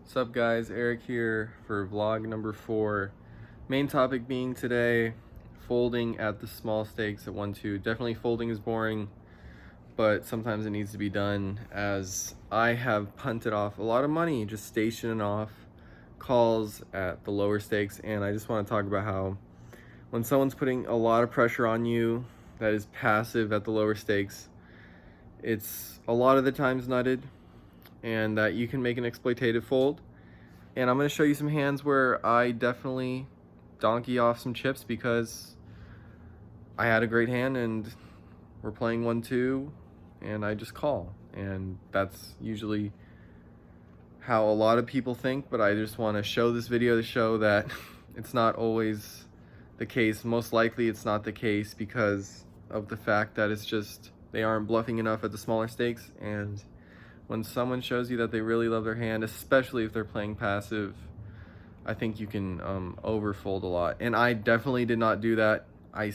What's up guys, Eric here for vlog number 4. Main topic being today, folding at the small stakes at 1-2. Definitely folding is boring, but sometimes it needs to be done, as I have punted off a lot of money just stationing off calls at the lower stakes. And I just want to talk about how when someone's putting a lot of pressure on you that is passive at the lower stakes, it's a lot of the times nutted, and that you can make an exploitative fold. And I'm going to show you some hands where I definitely donkey off some chips because I had a great hand and we're playing 1-2 and I just call. And that's usually how a lot of people think, but I just want to show this video to show that it's not always the case. Most likely it's not the case because of the fact that it's just they aren't bluffing enough at the smaller stakes. And when someone shows you that they really love their hand, especially if they're playing passive, I think you can overfold a lot. And I definitely did not do that. I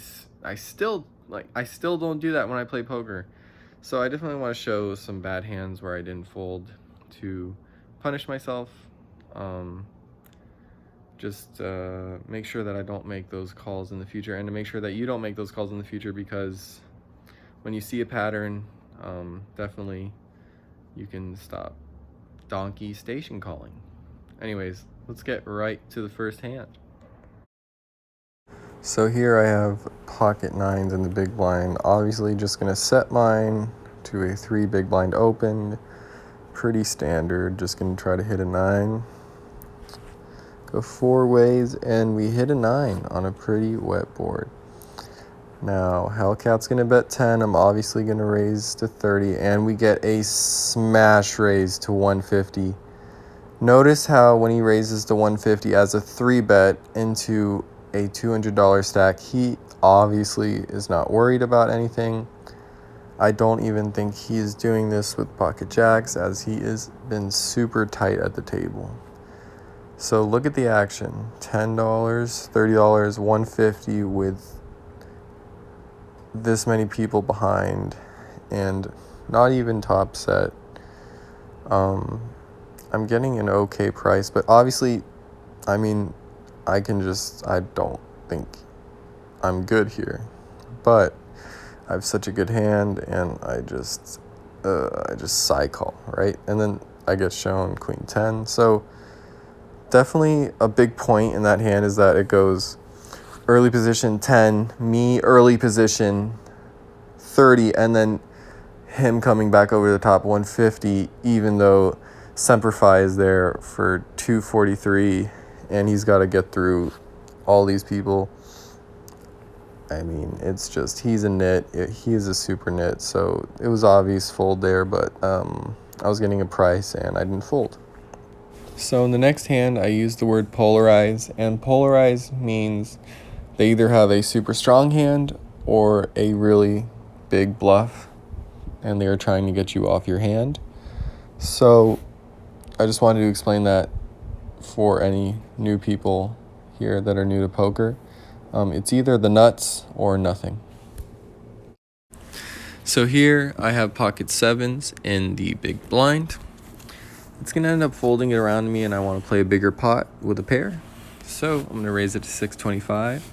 still don't do that when I play poker. So I definitely want to show some bad hands where I didn't fold to punish myself. Just make sure that I don't make those calls in the future, and to make sure that you don't make those calls in the future, because when you see a pattern, definitely you can stop donkey station calling. Anyways, let's get right to the first hand. So here I have pocket nines in the big blind. Obviously just gonna set mine to a 3 big blind open. Pretty standard, just gonna try to hit a 9. Go 4 ways and we hit a 9 on a pretty wet board. Now, Hellcat's gonna bet 10, I'm obviously gonna raise to 30, and we get a smash raise to 150. Notice how when he raises to 150 as a 3-bet into a $200 stack, he obviously is not worried about anything. I don't even think he is doing this with pocket jacks, as he has been super tight at the table. So look at the action, $10, $30, 150 with this many people behind and not even top set. I'm getting an okay price, but obviously, I mean, I don't think I'm good here, but I have such a good hand and I just side call, right? And then I get shown queen 10. So definitely a big point in that hand is that it goes early position 10, me early position 30, and then him coming back over the top 150, even though Semper Fi is there for 243 and he's got to get through all these people. I mean, it's just, he's a nit. He is a super nit, so it was obvious fold there, but I was getting a price and I didn't fold. So in the next hand, I used the word polarize, and polarize means they either have a super strong hand or a really big bluff, and they are trying to get you off your hand. So I just wanted to explain that for any new people here that are new to poker. It's either the nuts or nothing. So here I have pocket 7s in the big blind. It's going to end up folding it around me, and I want to play a bigger pot with a pair. So I'm going to raise it to 625.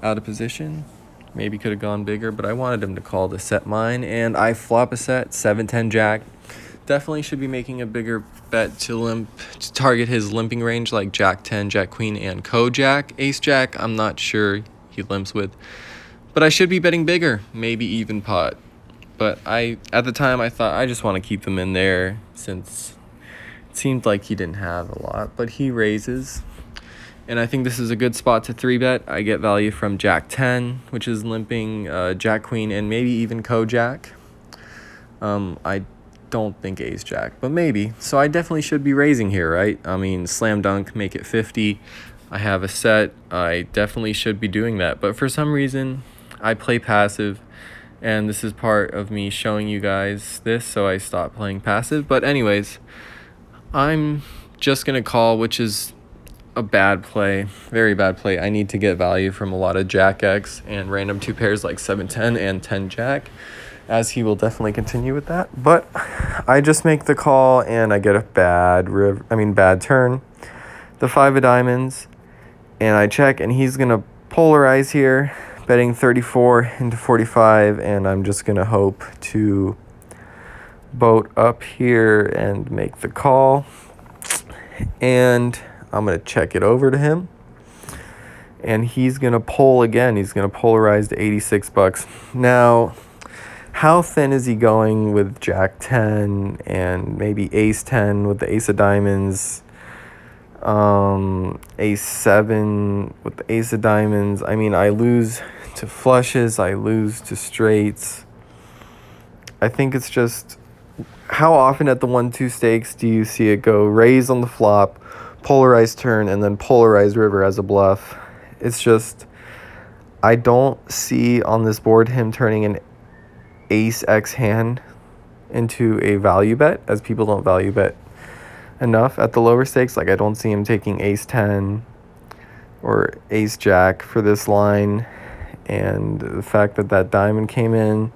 Out of position, maybe could have gone bigger, but I wanted him to call to set mine, and I flop a set 7-10 jack. Definitely should be making a bigger bet to target his limping range, like jack 10, jack queen, and co-jack. Ace jack, I'm not sure he limps with, but I should be betting bigger, maybe even pot. But at the time I thought I just want to keep him in there since it seemed like he didn't have a lot, but he raises. And I think this is a good spot to 3-bet. I get value from jack 10, which is limping, jack queen, and maybe even co-jack. I don't think ace jack, but maybe. So I definitely should be raising here, right? I mean, slam dunk, make it 50. I have a set. I definitely should be doing that. But for some reason, I play passive, and this is part of me showing you guys this, so I stopped playing passive. But anyways, I'm just going to call, which is a bad play, very bad play. I need to get value from a lot of jack X and random 2 pairs like 7-10 and 10 jack. as he will definitely continue with that. But I just make the call and I get a bad turn. The 5 of diamonds, and I check, and he's gonna polarize here, betting 34 into 45, and I'm just gonna hope to boat up here and make the call. And I'm gonna check it over to him, and he's gonna poll again. He's gonna polarize to 86 bucks. Now, how thin is he going with Jack 10 and maybe Ace 10 with the Ace of diamonds? Ace 7 with the Ace of diamonds. I mean, I lose to flushes, I lose to straights. I think it's just, how often at the 1-2 stakes do you see it go raise on the flop, polarized turn, and then polarized river as a bluff? It's just, I don't see on this board him turning an Ace X hand into a value bet, as people don't value bet enough at the lower stakes. Like, I don't see him taking Ace 10 or Ace Jack for this line, and the fact that that diamond came in,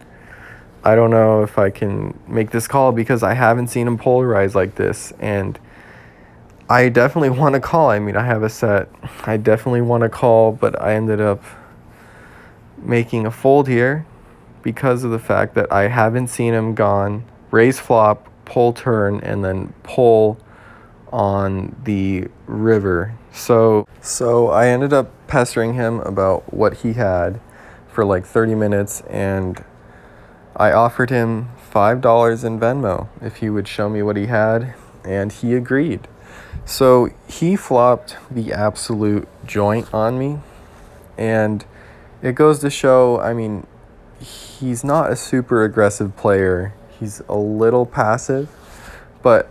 I don't know if I can make this call because I haven't seen him polarize like this, and I definitely want to call. I mean, I have a set. I definitely want to call, but I ended up making a fold here because of the fact that I haven't seen him gone raise flop, pull turn, and then pull on the river. So I ended up pestering him about what he had for like 30 minutes, and I offered him $5 in Venmo if he would show me what he had, and he agreed. So he flopped the absolute joint on me, and it goes to show, I mean, he's not a super aggressive player. He's a little passive, but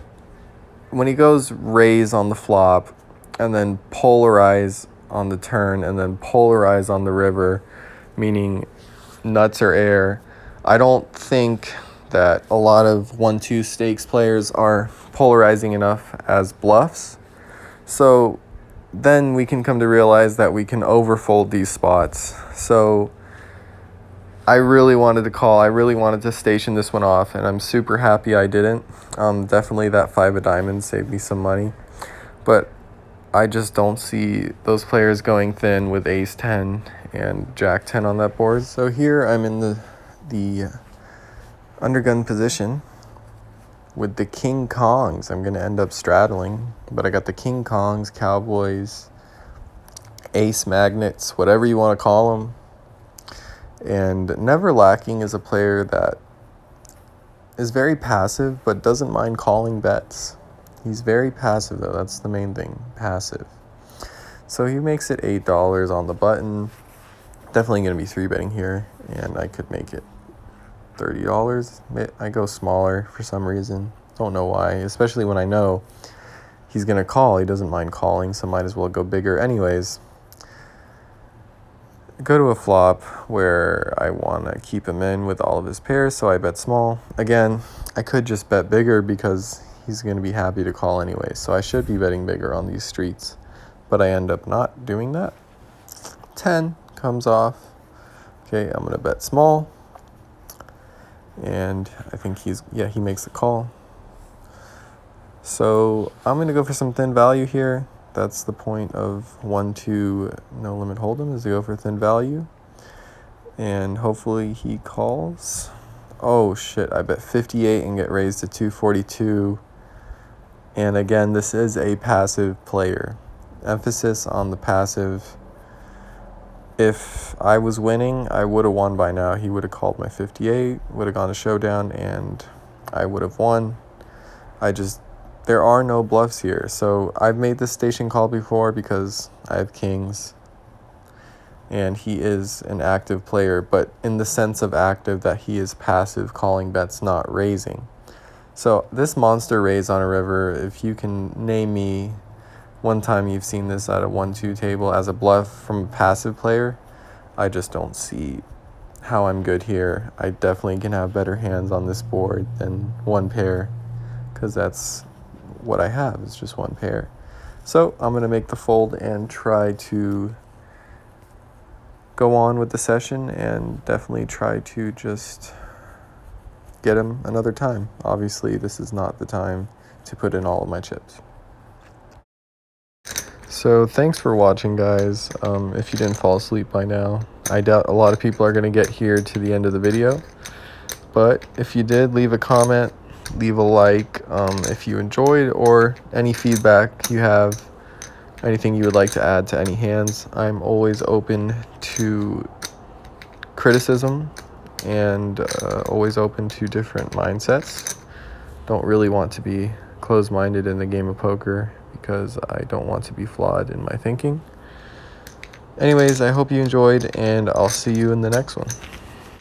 when he goes raise on the flop and then polarize on the turn and then polarize on the river, meaning nuts or air, I don't think that a lot of 1-2 stakes players are polarizing enough as bluffs. So then we can come to realize that we can overfold these spots. So I really wanted to call. I really wanted to station this one off, and I'm super happy I didn't. Definitely that 5 of diamonds saved me some money. But I just don't see those players going thin with Ace 10 and Jack 10 on that board. So here I'm in the undergun position with the King Kongs. I'm going to end up straddling, but I got the King Kongs, Cowboys, Ace Magnets, whatever you want to call them. And Never Lacking is a player that is very passive but doesn't mind calling bets. He's very passive, though. That's the main thing, passive. So he makes it $8 on the button. Definitely going to be 3-betting here, and I could make it $30. I go smaller for some reason. Don't know why, especially when I know he's going to call. He doesn't mind calling, so might as well go bigger. Anyways, go to a flop where I want to keep him in with all of his pairs, so I bet small. Again, I could just bet bigger because he's going to be happy to call anyway, so I should be betting bigger on these streets, but I end up not doing that. 10 comes off. Okay, I'm going to bet small, and I think he makes the call. So I'm going to go for some thin value here. That's the point of 1-2 no limit hold'em, is to go for thin value. And hopefully he calls. Oh shit, I bet 58 and get raised to 242. And again, this is a passive player. Emphasis on the passive. If I was winning, I would have won by now. He would have called my 58, would have gone to showdown, and I would have won. There are no bluffs here. So I've made this station call before because I have kings, and he is an active player, but in the sense of active that he is passive, calling bets, not raising. So this monster raise on a river, if you can name me one time you've seen this at a 1-2 table as a bluff from a passive player, I just don't see how I'm good here. I definitely can have better hands on this board than one pair, because that's what I have, is just one pair. So I'm going to make the fold and try to go on with the session, and definitely try to just get him another time. Obviously, this is not the time to put in all of my chips. So thanks for watching, guys. If you didn't fall asleep by now, I doubt a lot of people are going to get here to the end of the video. But if you did, leave a comment, leave a like if you enjoyed, or any feedback you have, anything you would like to add to any hands. I'm always open to criticism and always open to different mindsets. Don't really want to be closed-minded in the game of poker because I don't want to be flawed in my thinking. Anyways, I hope you enjoyed, and I'll see you in the next one.